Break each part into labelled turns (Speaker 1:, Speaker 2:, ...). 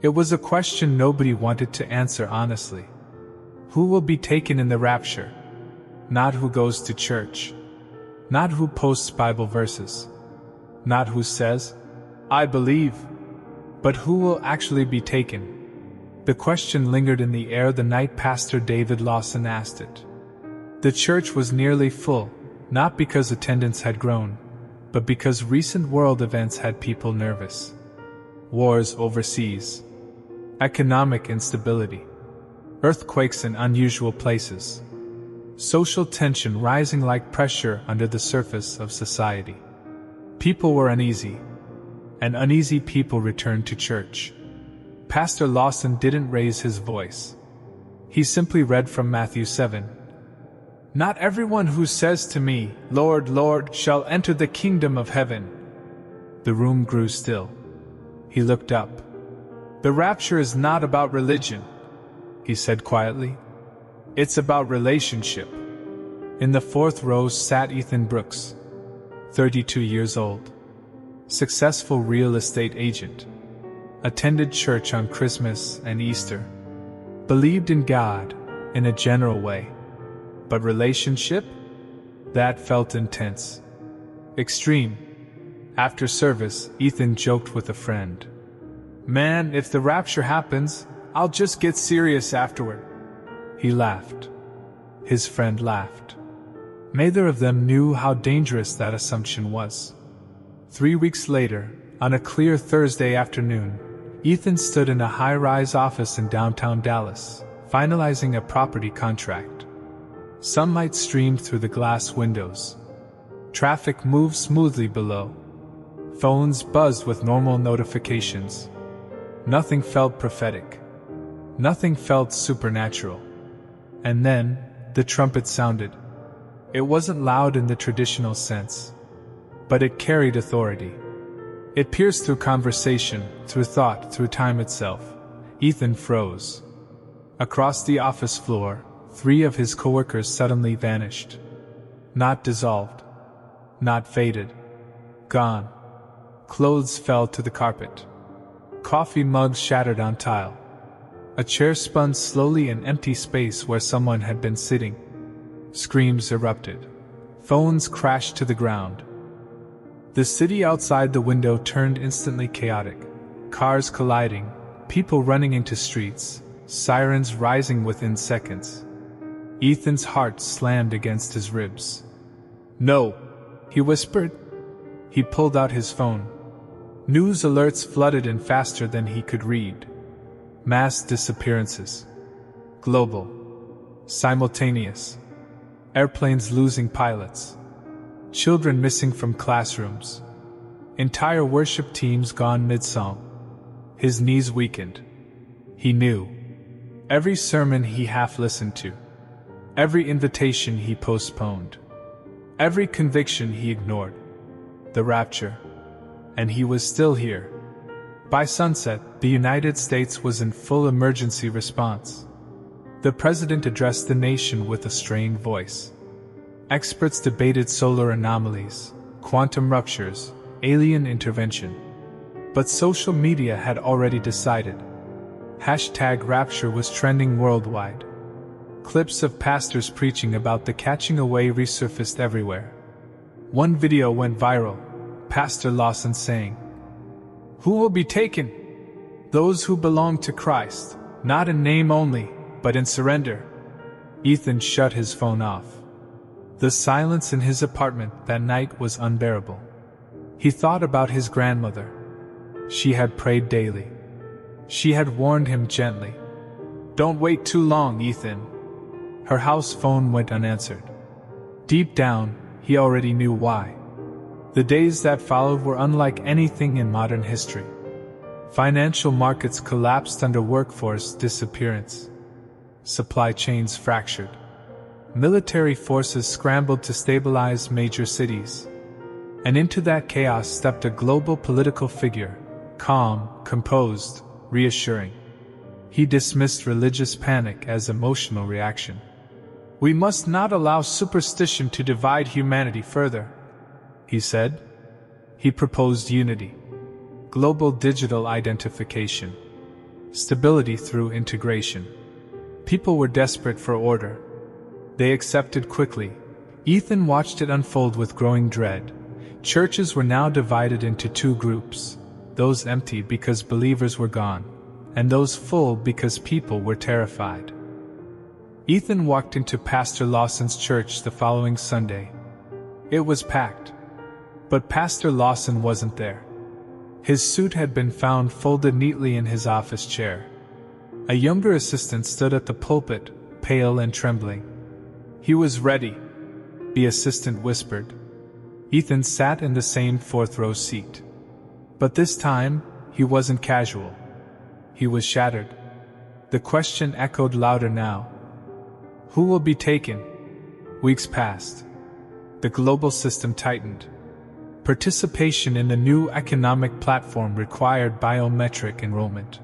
Speaker 1: It was a question nobody wanted to answer honestly. Who will be taken in the rapture? Not who goes to church. Not who posts Bible verses. Not who says, "I believe." But who will actually be taken? The question lingered in the air the night Pastor David Lawson asked it. The church was nearly full, not because attendance had grown, but because recent world events had people nervous. Wars overseas. Economic instability. Earthquakes in unusual places. Social tension rising like pressure under the surface of society. People were uneasy, and uneasy people returned to church. Pastor Lawson didn't raise his voice. He simply read from Matthew 7. "Not everyone who says to me, 'Lord, Lord,' shall enter the kingdom of heaven." The room grew still. He looked up. "The rapture is not about religion," he said quietly. "It's about relationship." In the fourth row sat Ethan Brooks, 32 years old. Successful real estate agent. Attended church on Christmas and Easter. Believed in God, in a general way. But relationship? That felt intense. Extreme. After service, Ethan joked with a friend. "Man, if the rapture happens, I'll just get serious afterward." He laughed. His friend laughed. Neither of them knew how dangerous that assumption was. 3 weeks later, on a clear Thursday afternoon, Ethan stood in a high-rise office in downtown Dallas, finalizing a property contract. Sunlight streamed through the glass windows. Traffic moved smoothly below. Phones buzzed with normal notifications. Nothing felt prophetic. Nothing felt supernatural. And then, the trumpet sounded. It wasn't loud in the traditional sense, but it carried authority. It pierced through conversation, through thought, through time itself. Ethan froze. Across the office floor, 3 of his coworkers suddenly vanished. Not dissolved. Not faded. Gone. Clothes fell to the carpet. Coffee mugs shattered on tile. A chair spun slowly in empty space where someone had been sitting. Screams erupted. Phones crashed to the ground. The city outside the window turned instantly chaotic. Cars colliding, people running into streets, sirens rising within seconds. Ethan's heart slammed against his ribs. "No," he whispered. He pulled out his phone. News alerts flooded in faster than he could read. Mass disappearances. Global. Simultaneous. Airplanes losing pilots. Children missing from classrooms. Entire worship teams gone mid-song. His knees weakened. He knew. Every sermon he half listened to. Every invitation he postponed. Every conviction he ignored. The rapture. And he was still here. By sunset, the United States was in full emergency response. The president addressed the nation with a strained voice. Experts debated solar anomalies, quantum ruptures, alien intervention. But social media had already decided. #Rapture was trending worldwide. Clips of pastors preaching about the catching away resurfaced everywhere. One video went viral, Pastor Lawson saying, "Who will be taken? Those who belong to Christ, not in name only, but in surrender." Ethan shut his phone off. The silence in his apartment that night was unbearable. He thought about his grandmother. She had prayed daily. She had warned him gently. "Don't wait too long, Ethan." Her house phone went unanswered. Deep down, he already knew why. The days that followed were unlike anything in modern history. Financial markets collapsed under workforce disappearance. Supply chains fractured. Military forces scrambled to stabilize major cities. And into that chaos stepped a global political figure, calm, composed, reassuring. He dismissed religious panic as emotional reaction. "We must not allow superstition to divide humanity further," he said. He proposed unity. Global digital identification. stability through integration. People were desperate for order. They accepted quickly. Ethan watched it unfold with growing dread. Churches were now divided into two groups, those empty because believers were gone, and those full because people were terrified. Ethan walked into Pastor Lawson's church the following Sunday. It was packed. But Pastor Lawson wasn't there. His suit had been found folded neatly in his office chair. A younger assistant stood at the pulpit, pale and trembling. He was ready, the assistant whispered. Ethan sat in the same fourth-row seat. But this time, he wasn't casual. He was shattered. The question echoed louder now. Who will be taken? Weeks passed. The global system tightened. Participation in the new economic platform required biometric enrollment.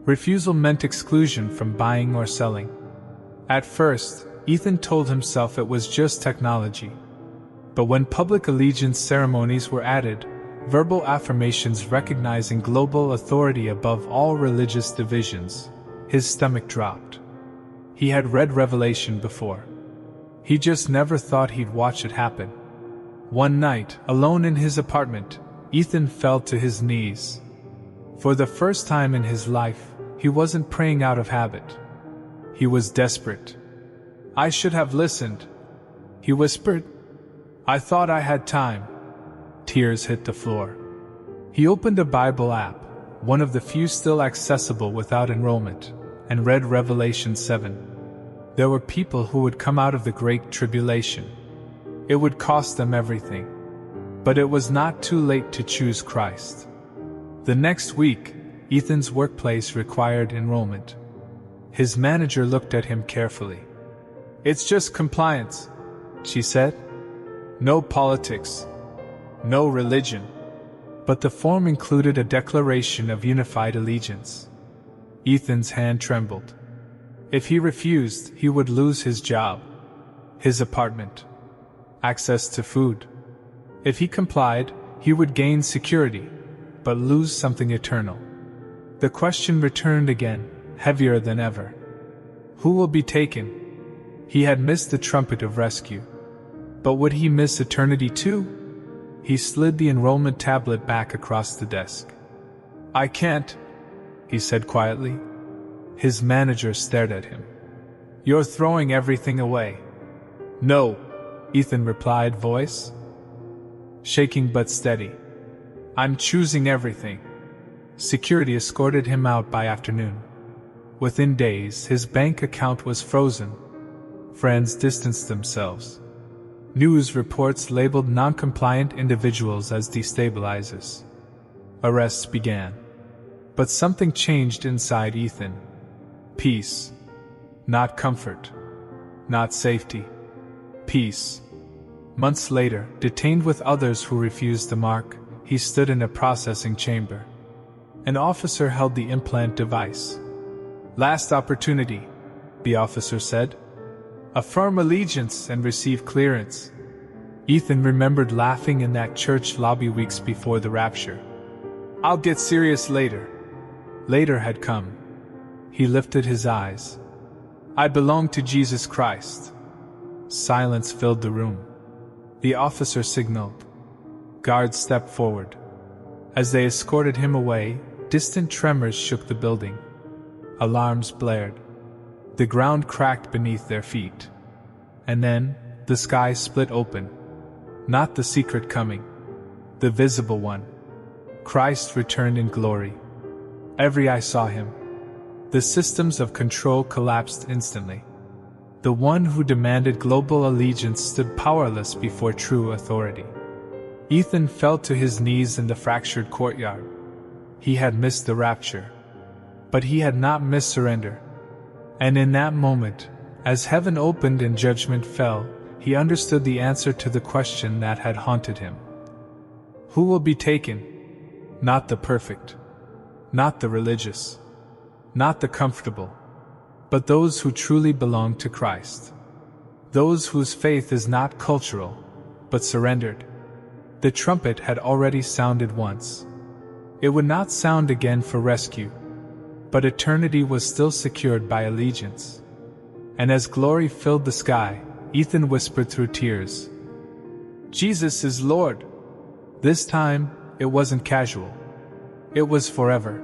Speaker 1: Refusal meant exclusion from buying or selling. At first, Ethan told himself it was just technology. But when public allegiance ceremonies were added, verbal affirmations recognizing global authority above all religious divisions, his stomach dropped. He had read Revelation before. He just never thought he'd watch it happen. One night, alone in his apartment, Ethan fell to his knees. For the first time in his life, he wasn't praying out of habit. He was desperate. I should have listened, he whispered. I thought I had time. Tears hit the floor. He opened a Bible app, one of the few still accessible without enrollment, and read Revelation 7. There were people who would come out of the Great Tribulation. It would cost them everything. But it was not too late to choose Christ. The next week, Ethan's workplace required enrollment. His manager looked at him carefully. It's just compliance, she said. No politics. No religion. But the form included a declaration of unified allegiance. Ethan's hand trembled. If he refused, he would lose his job, his apartment, access to food. If he complied, he would gain security, but lose something eternal. The question returned again, heavier than ever. Who will be taken? He had missed the trumpet of rescue. But would he miss eternity too? He slid the enrollment tablet back across the desk. I can't, he said quietly. His manager stared at him. You're throwing everything away. No, Ethan replied, voice shaking but steady. I'm choosing everything. Security escorted him out by afternoon. Within days, his bank account was frozen. Friends distanced themselves. News reports labeled non-compliant individuals as destabilizers. Arrests began. But something changed inside Ethan. Peace. Not comfort. Not safety. Peace. Months later, detained with others who refused the mark, he stood in a processing chamber. An officer held the implant device. Last opportunity, the officer said. Affirm allegiance and receive clearance. Ethan remembered laughing in that church lobby weeks before the rapture. I'll get serious later. Later had come. He lifted his eyes. I belong to Jesus Christ. Silence filled the room. The officer signaled. Guards stepped forward. As they escorted him away, distant tremors shook the building. Alarms blared. The ground cracked beneath their feet. And then, the sky split open. Not the secret coming. The visible one. Christ returned in glory. Every eye saw him. The systems of control collapsed instantly. The one who demanded global allegiance stood powerless before true authority. Ethan fell to his knees in the fractured courtyard. He had missed the rapture. But he had not missed surrender. And in that moment, as heaven opened and judgment fell, he understood the answer to the question that had haunted him. Who will be taken? Not the perfect. Not the religious. Not the comfortable. But those who truly belong to Christ. Those whose faith is not cultural, but surrendered. The trumpet had already sounded once. It would not sound again for rescue. but eternity was still secured by allegiance. And as glory filled the sky, Ethan whispered through tears, "Jesus is Lord." This time, it wasn't casual. It was forever.